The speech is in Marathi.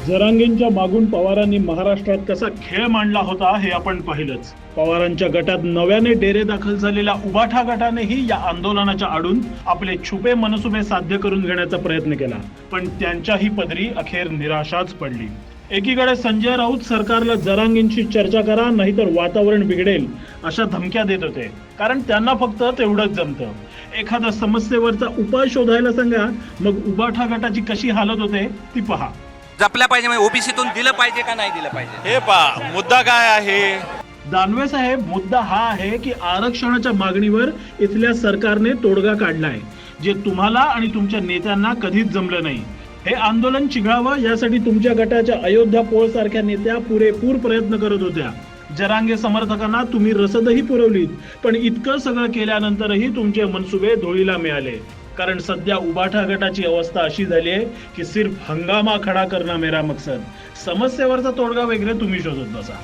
जरांगेंच्या मागून पवारांनी महाराष्ट्रात कसा खेळ मांडला होता हे आपण पाहिलंच. पवारांच्या गटात नव्याने डेरे दाखल झालेल्या उबाठा गटानेही या आंदोलनाच्या आडून आपले छुपे मनसुबे साध्य करून घेण्याचा प्रयत्न केला, पण त्यांच्याही पदरी अखेर निराशाच पडली. एकीकडे संजय राऊत सरकारला जरांगेंशी चर्चा करा नाहीतर वातावरण बिघडेल अशा धमक्या देत होते, कारण त्यांना फक्त तेवढंच जमतं. एखाद्या समस्येवरचा उपाय शोधायला सांगा, मग उबाठा गटाची कशी हालत होते ती पहा. जपल्या पाहिजे, म्हणजे ओबीसीतून दिलं पाहिजे का नाही दिलं पाहिजे हे पहा मुद्दा काय आहे. दानवे साहेब, मुद्दा हा आहे की आरक्षणाच्या मागणीवर इथल्या सरकारने तोडगा काढलाय, जे तुम्हाला आणि तुमच्या नेत्यांना कधीच जमलं नाही. हे आंदोलन चिघळावं यासाठी तुमच्या गटाच्या अयोध्या पोळ सारख्या नेत्या पुरेपूर प्रयत्न करत होत्या. जरांगे समर्थकांना तुम्ही रसदही पुरवलीत, पण इतकं सगळं केल्यानंतरही तुमचे मनसुबे धुळीला मिळाले. कारण सध्या उबाठा गटाची अवस्था अशी झाली आहे की सिर्फ हंगामा खडा करणं मेरा मकसद. समस्येवरचा तोडगा वगैरे तुम्ही शोधत बसा.